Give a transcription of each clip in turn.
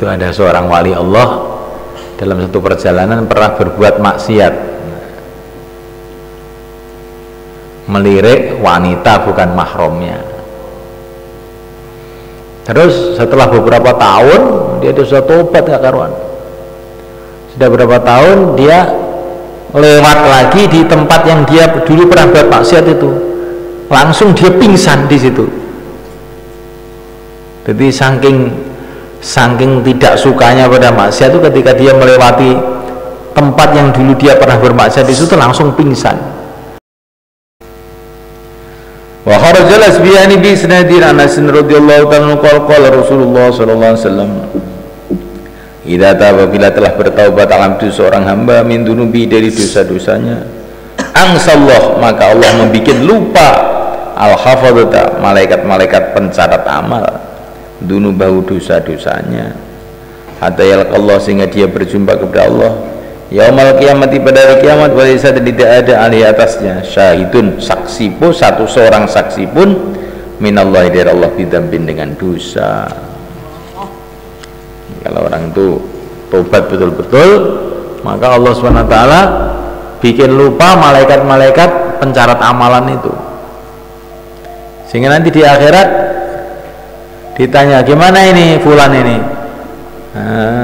Itu ada seorang wali Allah dalam satu perjalanan pernah berbuat maksiat, melirik wanita bukan mahramnya. Terus setelah beberapa tahun dia sudah tobat gak karuan. Sudah beberapa tahun dia lewat lagi di tempat yang dia dulu pernah buat maksiat itu, langsung dia pingsan di situ. Jadi saking tidak sukanya pada maksiat itu, ketika dia melewati tempat yang dulu dia pernah bermaksiat di situ langsung pingsan. Wa kharajal asbiyani bi sanadin Anas radhiyallahu ta'ala qala Rasulullah sallallahu alaihi wasallam, idza taba, bila telah bertaubat alhamdulillah seorang hamba min dunubi, dari dosa-dosanya, angsallah, maka Allah membikin lupa al-hafadata, malaikat-malaikat pencatat amal, dunubahu, dosa-dosanya, hatta yalqallah, sehingga dia berjumpa kepada Allah yaumal kiamati, pada hari kiamat, walaysa, tidak ada alih atasnya syahidun, saksi pun, satu seorang saksi pun, minallahi, dari Allah, bidambin, dengan dosa. Kalau orang itu tobat betul-betul, maka Allah SWT bikin lupa malaikat-malaikat pencatat amalan itu, sehingga nanti di akhirat ditanya, gimana ini fulan ini?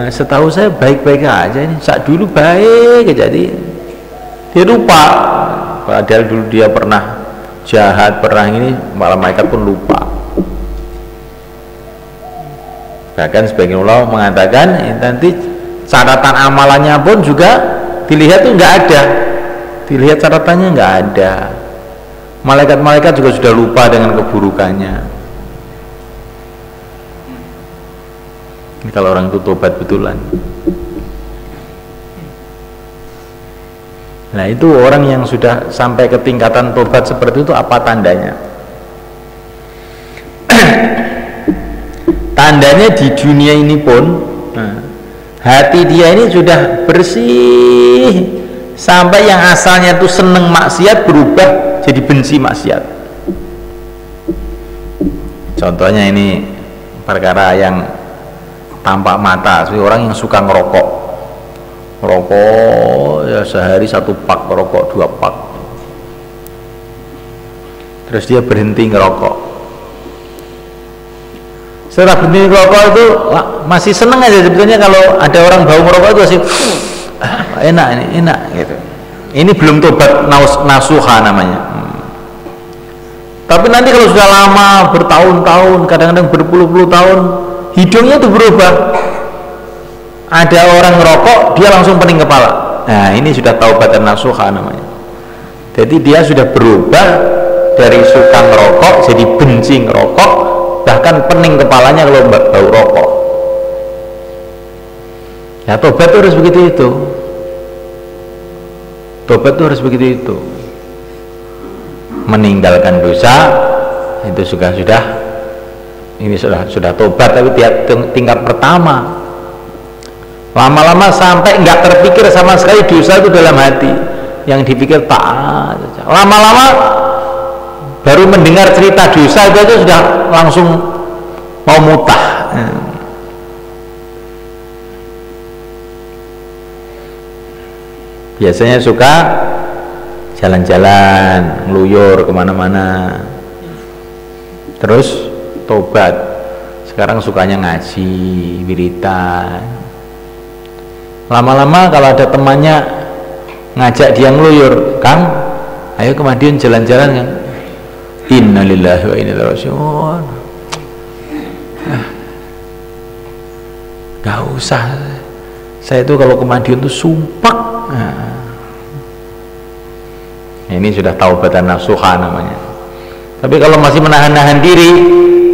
Setahu saya baik-baik aja ini, saat dulu baik, jadi dia lupa, padahal dulu dia pernah jahat, pernah ini, malah malaikat pun lupa. Bahkan sebagian ulama mengatakan nanti catatan amalannya pun juga dilihat tuh nggak ada, dilihat catatannya nggak ada, malaikat-malaikat juga sudah lupa dengan keburukannya. Ini kalau orang itu tobat betulan. Nah, itu orang yang sudah sampai ke tingkatan tobat seperti itu, apa tandanya? Tandanya di dunia ini pun hati dia ini sudah bersih, sampai yang asalnya itu seneng maksiat berubah jadi benci maksiat. Contohnya ini perkara yang tampak mata, seperti orang yang suka ngerokok ya sehari 1 pak, ngerokok 2 pak, terus dia berhenti ngerokok. Setelah berhenti ngerokok itu masih seneng aja sebetulnya, kalau ada orang bau ngerokok itu masih enak, ini enak gitu. Ini belum tobat nasuha namanya. Tapi nanti kalau sudah lama, bertahun-tahun, kadang-kadang berpuluh-puluh tahun, hidungnya itu berubah. Ada orang ngerokok, dia langsung pening kepala. Nah, ini sudah taubatan nasuha namanya. Jadi dia sudah berubah dari suka ngerokok jadi benci ngerokok, bahkan pening kepalanya kalau bau rokok. Ya, tobat itu harus begitu itu. Tobat itu harus begitu itu. Meninggalkan dosa itu sudah ini sudah tobat, tapi tingkat pertama. Lama-lama sampai nggak terpikir sama sekali dosa itu dalam hati, yang dipikir taat. Lama-lama baru mendengar cerita dosa itu sudah langsung mau mutah. Biasanya suka jalan-jalan, ngeluyur kemana-mana, terus tobat. Sekarang sukanya ngaji, wiridan. Lama-lama kalau ada temannya ngajak dia ngeluyur, Kang, ayo ke Madiun jalan-jalan, kan? Innalillahi wa inna ilaihi raji'un. Gak usah, saya itu kalau ke Madiun itu sumpah. Ini sudah taubatan nasuha namanya. Tapi kalau masih menahan-nahan diri,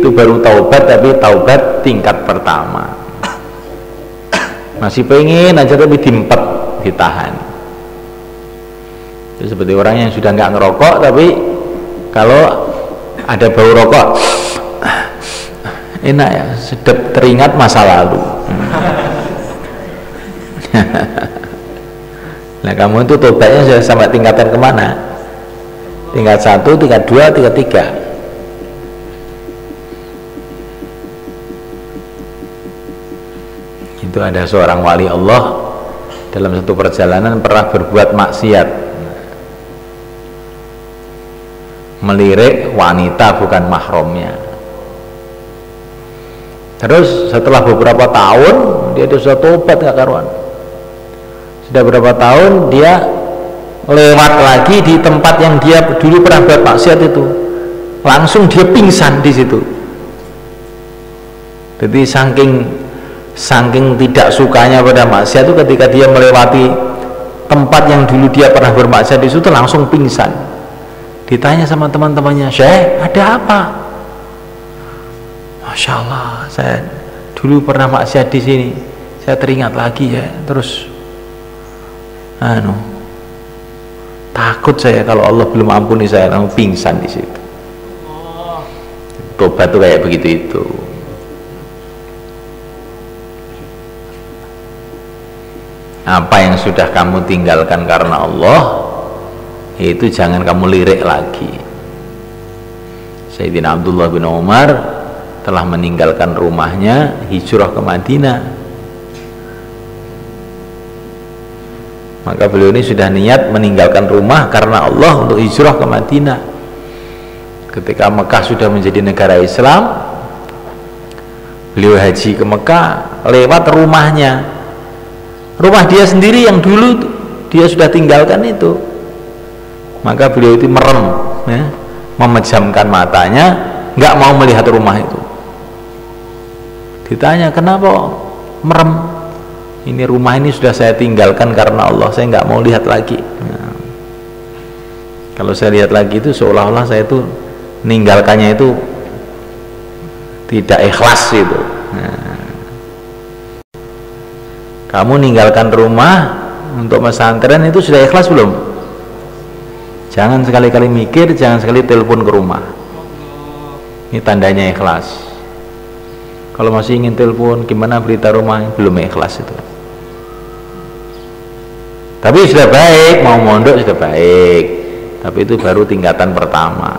itu baru taubat, tapi taubat tingkat pertama. Masih pengen aja tapi diempet, ditahan. Itu seperti orang yang sudah nggak ngerokok, tapi kalau ada bau rokok, enak ya, sedap, teringat masa lalu. Nah kamu itu tobatnya sudah sampai tingkatan kemana? Tingkat 1, tingkat 2, tingkat 3. Itu ada seorang wali Allah dalam satu perjalanan pernah berbuat maksiat, melirik wanita bukan mahramnya. Terus setelah beberapa tahun dia sudah tobat gak karuan. Sudah berapa tahun dia lewat lagi di tempat yang dia dulu pernah buat maksiat itu, langsung dia pingsan di situ. Jadi saking tidak sukanya pada maksiat itu, ketika dia melewati tempat yang dulu dia pernah bermaksiat di situ langsung pingsan. Ditanya sama teman-temannya, "Syekh, ada apa?" "Masya Allah, saya dulu pernah maksiat di sini, saya teringat lagi ya, terus takut saya kalau Allah belum ampuni saya, langsung pingsan di situ." Tobat tuh kayak begitu itu. Apa yang sudah kamu tinggalkan karena Allah, itu jangan kamu lirik lagi. Sayyidina Abdullah bin Umar telah meninggalkan rumahnya, hijrah ke Madinah. Maka beliau ini sudah niat meninggalkan rumah karena Allah untuk hijrah ke Madinah. Ketika Mekah sudah menjadi negara Islam, beliau haji ke Mekah lewat rumahnya, rumah dia sendiri yang dulu dia sudah tinggalkan itu. Maka beliau itu merem, ya, memejamkan matanya, nggak mau melihat rumah itu. Ditanya, "Kenapa merem?" "Ini rumah ini sudah saya tinggalkan karena Allah, saya nggak mau lihat lagi." Nah, kalau saya lihat lagi itu seolah-olah saya itu meninggalkannya itu tidak ikhlas itu. Nah, kamu meninggalkan rumah untuk pesantren itu sudah ikhlas belum? Jangan sekali-kali mikir, jangan sekali telepon ke rumah. Ini tandanya ikhlas. Kalau masih ingin telepon, gimana berita rumah, belum ikhlas itu. Tapi sudah baik, mau mondok sudah baik, tapi itu baru tingkatan pertama.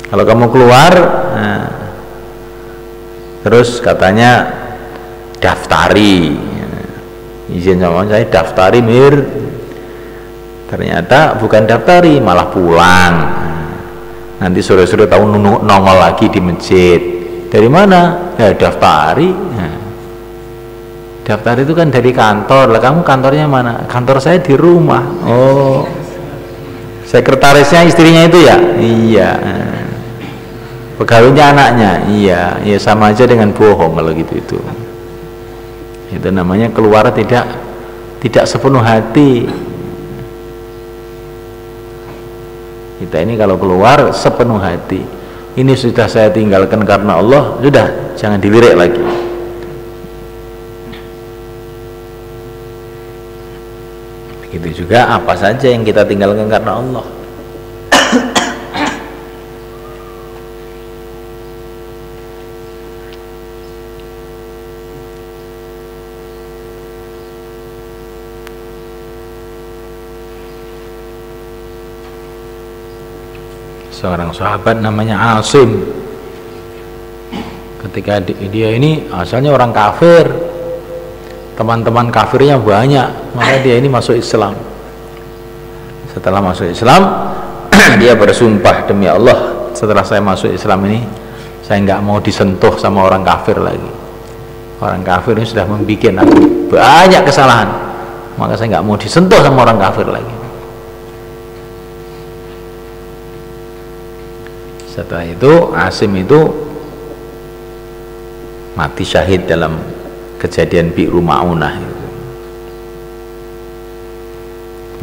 Kalau kamu keluar, terus katanya daftari, izin sama saya, daftari Mir. Ternyata bukan daftari, malah pulang. Nanti sore-sore tahu nongol lagi di masjid. Dari mana? Ya daftari. Daftar itu kan dari kantor. Lah kamu kantornya mana? Kantor saya di rumah. Oh, sekretarisnya istrinya itu ya? Iya. Pegawainya anaknya? Iya. Ya sama aja dengan bohong kalau gitu itu. Itu namanya keluar tidak sepenuh hati. Kita ini kalau keluar sepenuh hati, ini sudah saya tinggalkan karena Allah, sudah jangan dilirik lagi. Begitu juga apa saja yang kita tinggalkan karena Allah. Seorang sahabat namanya Asim, ketika dia ini asalnya orang kafir, teman-teman kafirnya banyak, maka dia ini masuk Islam. Setelah masuk Islam, dia bersumpah, "Demi Allah, setelah saya masuk Islam ini, saya nggak mau disentuh sama orang kafir lagi. Orang kafir ini sudah membuat aku banyak kesalahan, maka saya nggak mau disentuh sama orang kafir lagi." Setelah itu Asim itu mati syahid dalam kejadian Bi'ru Ma'unah itu.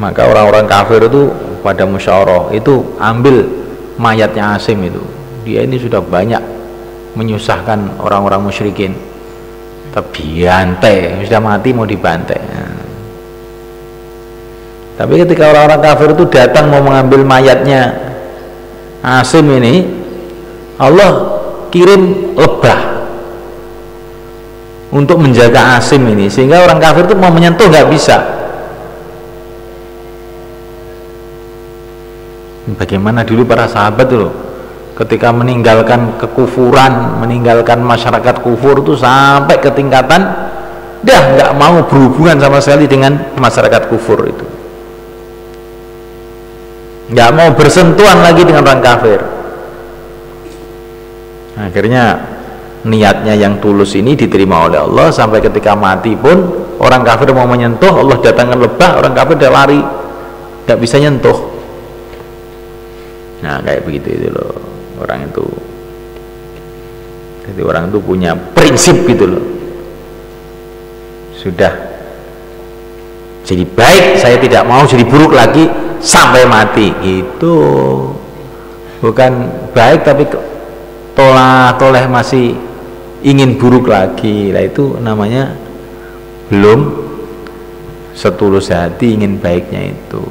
Maka orang-orang kafir itu pada musyawarah itu ambil mayatnya Asim itu. Dia ini sudah banyak menyusahkan orang-orang musyrikin, tapi dibantai, sudah mati mau dibantai. Tapi ketika orang-orang kafir itu datang mau mengambil mayatnya Asim ini Allah kirim lebah untuk menjaga Asim ini, sehingga orang kafir itu mau menyentuh nggak bisa. Bagaimana dulu para sahabat itu loh, ketika meninggalkan kekufuran, meninggalkan masyarakat kufur itu sampai ke tingkatan dah nggak mau berhubungan sama sekali dengan masyarakat kufur itu, nggak mau bersentuhan lagi dengan orang kafir. Akhirnya niatnya yang tulus ini diterima oleh Allah, sampai ketika mati pun orang kafir mau menyentuh, Allah datangkan lebah, orang kafir udah lari, nggak bisa nyentuh. Nah kayak begitu itu loh orang itu. Jadi orang itu punya prinsip gitu loh, sudah jadi baik saya tidak mau jadi buruk lagi sampai mati gitu. Bukan baik tapi toleh masih ingin buruk lagi. Nah itu namanya belum setulus hati ingin baiknya itu.